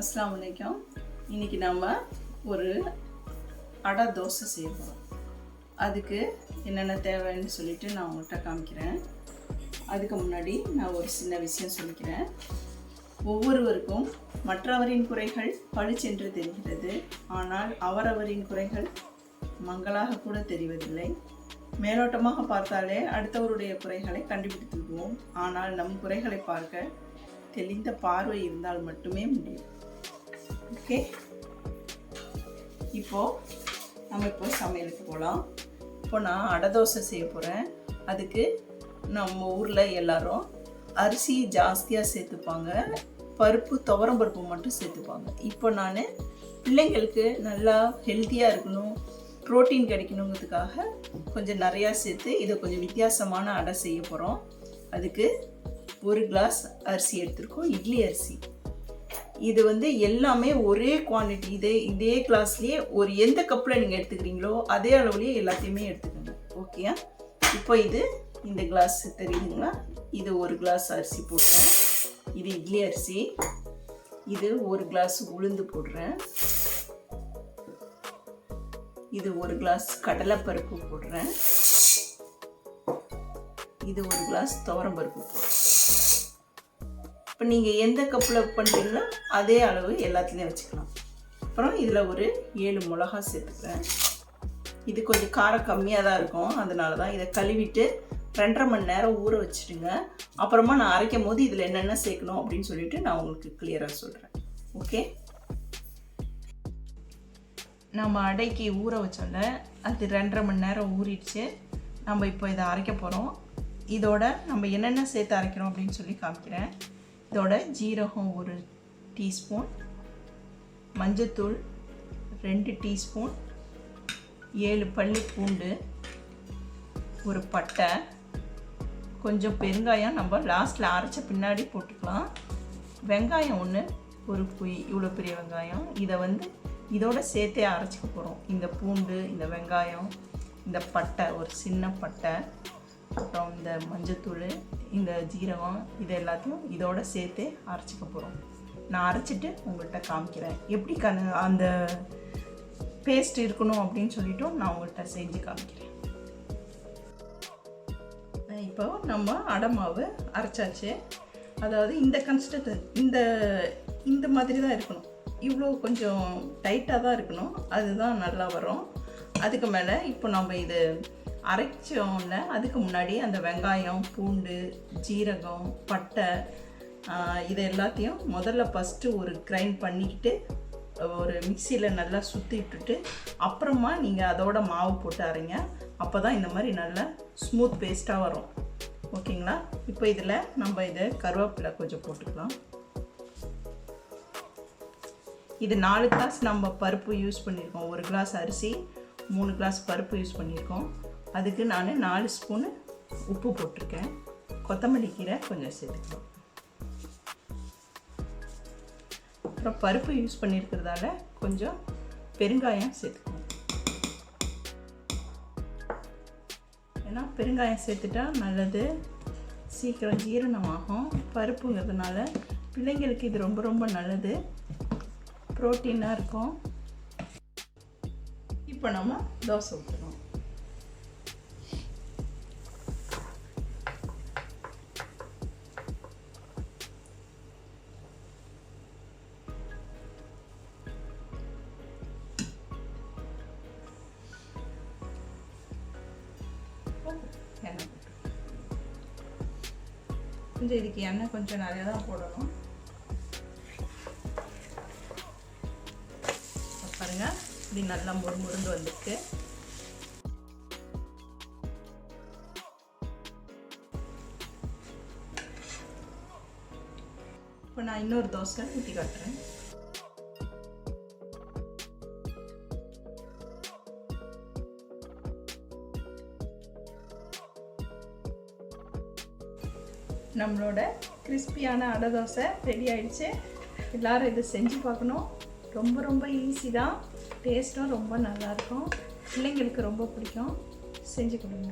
அஸ்ஸலாமு அலைக்கும். இன்றைக்கி நம்ம ஒரு அடை தோசை செய்ய போகிறோம். அதுக்கு என்னென்ன தேவைன்னு சொல்லிவிட்டு நான் உங்கள்கிட்ட காமிக்கிறேன். அதுக்கு முன்னாடி நான் ஒரு சின்ன விஷயம் சொல்லிக்கிறேன். ஒவ்வொருவருக்கும் மற்றவரின் குறைகள் பளிச்சென்று தெரிகிறது, ஆனால் அவரவரின் குறைகள் மங்களாக கூட தெரிவதில்லை. மேலோட்டமாக பார்த்தாலே அடுத்தவருடைய குறைகளை கண்டுபிடித்து விடுவோம், ஆனால் நம் குறைகளை பார்க்க தெளிந்த பார்வை இருந்தால் மட்டுமே முடியும். ஓகே, நம்ம சமையலுக்கு போகலாம். இப்போ நான் அடை தோசை செய்ய போகிறேன். அதுக்கு நம்ம ஊரில் எல்லாரும் அரிசி ஜாஸ்தியாக சேர்த்துப்பாங்க, பருப்பு துவரம் பருப்பு மட்டும் சேர்த்துப்பாங்க. இப்போ நான் பிள்ளைங்களுக்கு நல்லா ஹெல்த்தியாக இருக்கணும், ப்ரோட்டீன் கிடைக்கணுங்கிறதுக்காக கொஞ்சம் நிறையா சேர்த்து இதை கொஞ்சம் வித்தியாசமான அடை செய்ய போகிறோம். அதுக்கு 1 கிளாஸ் அரிசி எடுத்துருக்கோம், இட்லி அரிசி. இது எல்லாமே ஒரே குவான்டிட்டி, இதே கிளாஸ்லேயே ஒரு எந்த கப்பில் நீங்கள் எடுத்துக்கிறீங்களோ அதே அளவுலேயே எல்லாத்தையுமே எடுத்துக்கோங்க. ஓகே, இப்போ இந்த கிளாஸ் தெரியுதுங்களா? இது 1 கிளாஸ் அரிசி போடுறேன். இது இட்லி அரிசி. இது 1 கிளாஸ் உளுந்து போடுறேன். இது 1 கிளாஸ் கடலைப்பருப்பு போடுறேன். இது 1 கிளாஸ் துவரம் பருப்பு போடுறேன். இப்போ நீங்கள் எந்த கப்பில் பண்ணுறீங்களோ அதே அளவு எல்லாத்துலேயும் வச்சுக்கலாம். அப்புறம் இதில் ஒரு 7 மிளகா சேர்த்துக்கிறேன். இது கொஞ்சம் காரம் கம்மியாக தான் இருக்கும், அதனால தான். இதை கழுவிட்டு 2.5 மணி நேரம் ஊற வச்சுடுங்க. அப்புறமா நான் அரைக்கும் போது இதில் என்னென்ன சேர்க்கணும் அப்படின்னு சொல்லிட்டு நான் உங்களுக்கு கிளியராக சொல்கிறேன். ஓகே, நம்ம அடைக்கு ஊற வச்சோம்ல, அது 2.5 மணி நேரம் ஊறிடுச்சு. நம்ம இப்போ இதை அரைக்க போகிறோம். இதோட நம்ம என்னென்ன சேர்த்து அரைக்கிறோம் அப்படின்னு சொல்லி காமிக்கிறேன். இதோட ஜீரகம் 1 டீஸ்பூன், மஞ்சத்தூள் 2 டீஸ்பூன், 7 பல்லு பூண்டு, ஒரு பட்டை, கொஞ்சம் பெருங்காயம் நம்ம லாஸ்ட்டில் அரைச்ச பின்னாடி போட்டுக்கலாம். வெங்காயம் 1, ஒரு இவ்வளோ பெரிய வெங்காயம். இதை இதோட சேர்த்தே அரைச்சிக்க போகிறோம். இந்த பூண்டு, இந்த வெங்காயம், இந்த பட்டை, ஒரு சின்ன பட்டை, அப்புறம் இந்த மஞ்சத்தூள், இந்த ஜீரகம், இது எல்லாத்தையும் இதோட சேர்த்து அரைச்சிக்க போகிறோம். நான் அரைச்சிட்டு உங்கள்கிட்ட காமிக்கிறேன் எப்படி அந்த பேஸ்ட் இருக்கணும் அப்படின்னு சொல்லிவிட்டு நான் உங்கள்கிட்ட செஞ்சு காமிக்கிறேன். இப்போ நம்ம அடை மாவு அரைச்சாச்சு. அதாவது இந்த இந்த மாதிரி தான் இருக்கணும். இவ்வளோ கொஞ்சம் டைட்டாக தான் இருக்கணும், அதுதான் நல்லா வரும். அதுக்கு மேலே இப்போ நம்ம இது அரைச்சோம்ல, அதுக்கு முன்னாடி அந்த வெங்காயம், பூண்டு, ஜீரகம், பட்டை, இது எல்லாத்தையும் முதல்ல ஃபஸ்ட்டு ஒரு கிரைண்ட் பண்ணிக்கிட்டு ஒரு மிக்சியில் நல்லா சுற்றி விட்டுட்டு அப்புறமா நீங்கள் அதோட மாவு போட்டு அரைங்க. அப்போ தான் இந்த மாதிரி நல்லா ஸ்மூத் பேஸ்ட்டாக வரும். ஓகேங்களா? இப்போ இதில் நம்ம இதை கருவேப்பிலை கொஞ்சம் போட்டுக்கலாம். இது 4 கிளாஸ் நம்ம பருப்பு யூஸ் பண்ணியிருக்கோம். 1 கிளாஸ் அரிசி, 3 கிளாஸ் பருப்பு யூஸ் பண்ணியிருக்கோம். அதுக்கு நான் 4 ஸ்பூனு உப்பு போட்டிருக்கேன். கொத்தமல்லி கீரை கொஞ்சம் சேர்த்துக்கலாம். அப்புறம் பருப்பு யூஸ் பண்ணியிருக்கிறதால கொஞ்சம் பெருங்காயம் சேர்த்துக்கணும். ஏன்னா பெருங்காயம் சேர்த்துட்டா நல்லது, சீக்கிரம் ஜீரணமாகும். பருப்புங்கிறதுனால பிள்ளைங்களுக்கு இது ரொம்ப ரொம்ப நல்லது, ப்ரோட்டீனாக இருக்கும். இப்போ நம்ம தோசை ஊற்றணும். எண்ணெய் கொஞ்சம், இதுக்கு எண்ணெய் கொஞ்சம் நிறையா தான் போடணும். பாருங்க, இப்படி நல்லா முறுமுறுந்து வந்துருக்கு. இப்போ நான் இன்னொரு தோசை ஊற்றி காட்டுறேன். நம்மளோட கிறிஸ்பியான அடை தோசை ரெடி ஆயிடுச்சு. எல்லோரும் இதை செஞ்சு பார்க்கணும். ரொம்ப ரொம்ப ஈஸி தான், டேஸ்ட்டும் ரொம்ப நல்லாயிருக்கும், பிள்ளைங்களுக்கு ரொம்ப பிடிக்கும். செஞ்சு கொடுங்க.